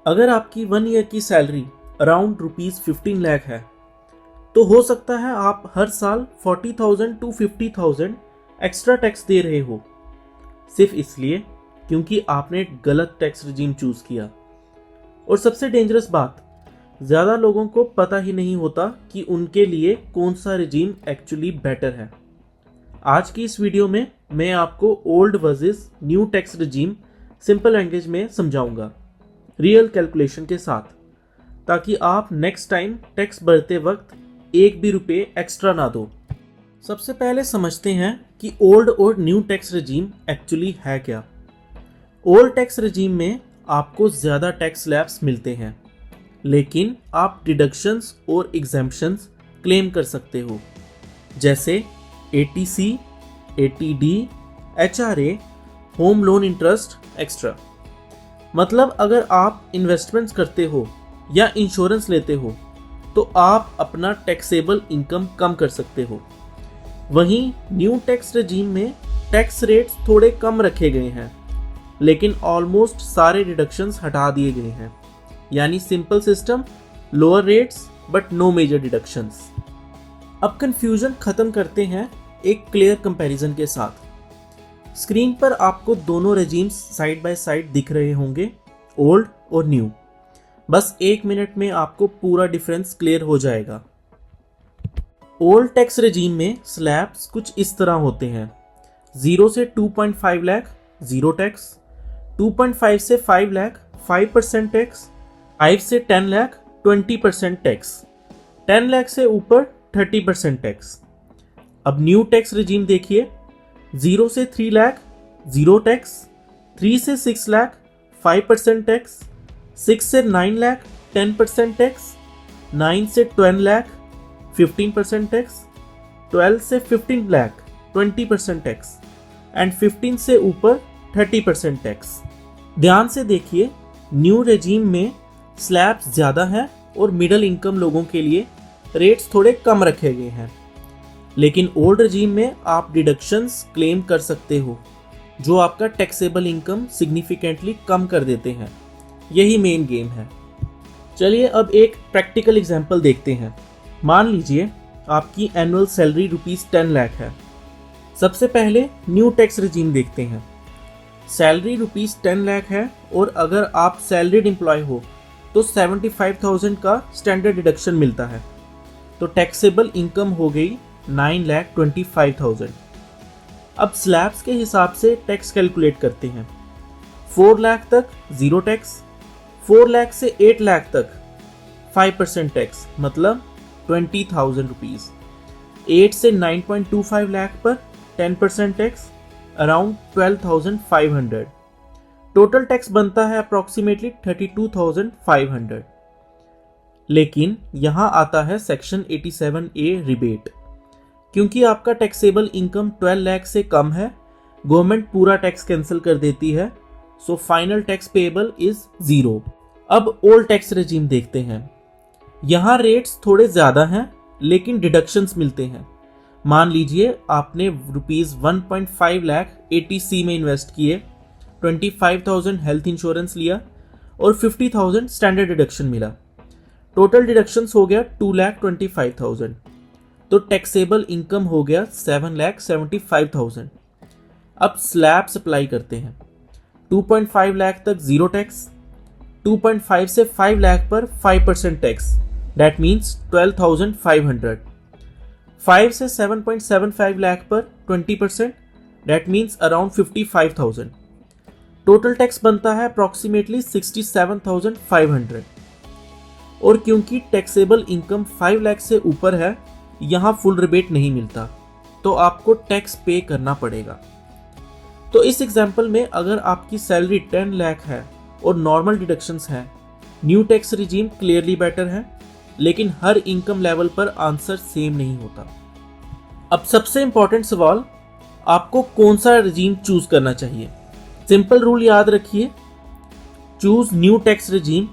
अगर आपकी 1 ईयर की सैलरी अराउंड ₹15 लाख है तो हो सकता है आप हर साल 40,000 to 50,000 एक्स्ट्रा टैक्स दे रहे हो, सिर्फ इसलिए क्योंकि आपने गलत टैक्स रिजीम चूज किया। और सबसे डेंजरस बात, ज़्यादा लोगों को पता ही नहीं होता कि उनके लिए कौन सा रिजीम एक्चुअली बेटर है। आज की इस वीडियो में मैं आपको old versus new tax regime simple language में समझाऊंगा, रियल कैलकुलेशन के साथ, ताकि आप नेक्स्ट टाइम टैक्स भरते वक्त एक भी रुपये एक्स्ट्रा ना दो। सबसे पहले समझते हैं कि ओल्ड और न्यू टैक्स रिजीम एक्चुअली है क्या। ओल्ड टैक्स रिजीम में आपको ज़्यादा टैक्स स्लैब्स मिलते हैं, लेकिन आप डिडक्शंस और एग्जेम्पशंस क्लेम कर सकते हो, जैसे ATC, ATD, HRA, home loan interest extra. मतलब अगर आप इन्वेस्टमेंट्स करते हो या इंश्योरेंस लेते हो तो आप अपना टैक्सेबल इनकम कम कर सकते हो। वहीं न्यू टैक्स रिजीम में टैक्स रेट्स थोड़े कम रखे गए हैं, लेकिन ऑलमोस्ट सारे डिडक्शंस हटा दिए गए हैं। यानी simple system, lower rates but no major deductions. अब कंफ्यूजन खत्म करते हैं एक क्लियर कंपैरिजन के साथ। स्क्रीन पर आपको दोनों रेजीम्स साइड बाय साइड दिख रहे होंगे, ओल्ड और न्यू। बस 1 मिनट में आपको पूरा डिफरेंस क्लियर हो जाएगा। ओल्ड टैक्स रिजीम में स्लैब्स कुछ इस तरह होते हैं। 0 से 2.5 लाख 0 टैक्स, 2.5 से 5 लाख 5% टैक्स, 5 से 10 लाख 20% टैक्स, 10 लाख से ऊपर 30% टैक्स। अब न्यू टैक्स रिजीम देखिए, 0 से 3 लाख 0 टैक्स, 3 से 6 लाख 5% टैक्स, 6 से 9 लाख 10% टैक्स, 9 से 12 लाख 15% टैक्स, 12 से 15 लाख 20% टैक्स एंड 15 से ऊपर 30% टैक्स। ध्यान से देखिए, न्यू रेजीम में स्लैब्स ज़्यादा हैं और मिडिल इनकम लोगों के लिए रेट्स थोड़े कम रखे गए हैं। लेकिन ओल्ड रेजीम में आप डिडक्शंस क्लेम कर सकते हो, जो आपका टैक्सेबल इनकम सिग्निफिकेंटली कम कर देते हैं। यही मेन गेम है। चलिए अब एक प्रैक्टिकल एग्जांपल देखते हैं। मान लीजिए आपकी एनुअल सैलरी ₹10 लाख है। सबसे पहले न्यू टैक्स रिजीम देखते हैं। सैलरी ₹10 लाख है और अगर आप सैलरीड एम्प्लॉय हो तो 75,000 का स्टैंडर्ड डिडक्शन मिलता है, तो टैक्सेबल इनकम हो गई 9,25,000। अब स्लैब्स के हिसाब से टैक्स कैलकुलेट करते हैं। 4 लाख तक 0 टैक्स, 4 लाख से 8 लाख तक 5% टैक्स, मतलब 20,000 रुपीज़। 8 से 9.25 लाख पर 10% टैक्स, अराउंड 12,500। टोटल टैक्स बनता है अप्रॉक्सीमेटली 32,500। लेकिन यहाँ आता है सेक्शन 87A रिबेट। क्योंकि आपका टैक्सेबल इनकम 12 लाख से कम है, गवर्नमेंट पूरा टैक्स कैंसिल कर देती है, so final tax payable is 0। अब ओल्ड टैक्स रिजीम देखते हैं। यहाँ रेट्स थोड़े ज़्यादा हैं, लेकिन डिडक्शंस मिलते हैं। मान लीजिए आपने ₹1.5 लाख ATC में इन्वेस्ट किए, 25,000 हेल्थ इंश्योरेंस लिया और 50,000 स्टैंडर्ड डिडक्शन मिला। टोटल डिडक्शंस हो गया 2,25,000, तो टैक्सेबल इनकम हो गया 7,75,000। अब स्लैब्स अप्लाई करते हैं। 2.5 लाख तक 0 टैक्स, 2.5 से 5 लाख पर 5% टैक्स, दैट मीन्स 12,500। 5 से 7.75 लाख पर 20%, that means around 55,000। Total tax बनता है अप्रॉक्सीमेटली 67,500। और क्योंकि टैक्सेबल इनकम 5 लाख से ऊपर है, यहाँ फुल रिबेट नहीं मिलता, तो आपको टैक्स पे करना पड़ेगा। तो इस एग्जाम्पल में अगर आपकी सैलरी 10 लाख है और नॉर्मल डिडक्शंस हैं, new tax regime clearly better है, लेकिन हर इनकम लेवल पर आंसर सेम नहीं होता। अब सबसे इंपॉर्टेंट सवाल, आपको कौन सा रिजीम चूज करना चाहिए। सिंपल रूल याद रखिए, choose new tax regime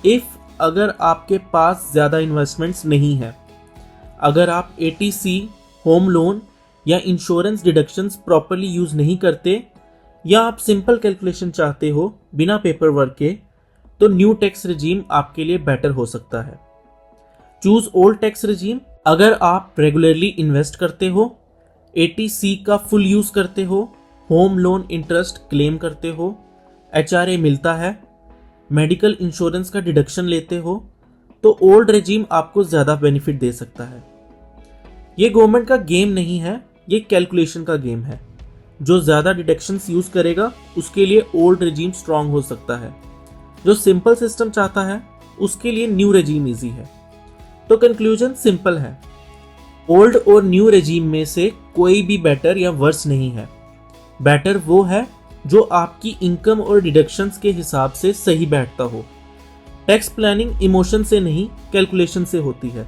if अगर आपके पास ज़्यादा इन्वेस्टमेंट्स नहीं है, अगर आप ATC, होम लोन या इंश्योरेंस डिडक्शंस प्रॉपर्ली यूज़ नहीं करते, या आप सिंपल कैलकुलेशन चाहते हो बिना पेपर वर्क के, तो न्यू टैक्स रिजीम आपके लिए बेटर हो सकता है। चूज ओल्ड टैक्स रिजीम अगर आप रेगुलरली इन्वेस्ट करते हो, ATC का फुल यूज करते हो, होम लोन इंटरेस्ट क्लेम करते हो, HRA मिलता है, मेडिकल इंश्योरेंस का डिडक्शन लेते हो, तो ओल्ड रेजीम आपको ज्यादा बेनिफिट दे सकता है। ये गवर्नमेंट का गेम नहीं है, ये कैलकुलेशन का गेम है। जो ज्यादा डिडक्शंस यूज करेगा उसके लिए ओल्ड रेजीम स्ट्रांग हो सकता है। जो सिंपल सिस्टम चाहता है उसके लिए न्यू रेजीम इजी है। तो कंक्लूजन सिंपल है, ओल्ड और न्यू रेजीम में से कोई भी बेटर या वर्स नहीं है। बेटर वो है जो आपकी इनकम और डिडक्शंस के हिसाब से सही बैठता हो। टैक्स प्लानिंग इमोशन से नहीं, कैलकुलेशन से होती है।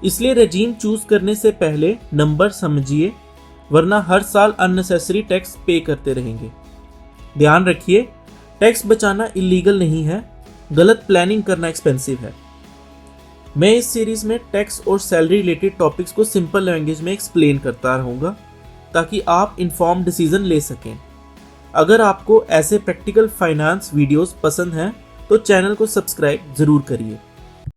इसलिए रेजीम चूज करने से पहले नंबर समझिए, वरना हर साल अननेसेसरी टैक्स पे करते रहेंगे। ध्यान रखिए, टैक्स बचाना इलीगल नहीं है, गलत प्लानिंग करना एक्सपेंसिव है। मैं इस सीरीज में टैक्स और सैलरी रिलेटेड टॉपिक्स को सिंपल लैंग्वेज में एक्सप्लेन करता रहूँगा ताकि आप इन्फॉर्म डिसीजन ले सकें। अगर आपको ऐसे प्रैक्टिकल फाइनेंस वीडियोस पसंद हैं तो चैनल को सब्सक्राइब ज़रूर करिए।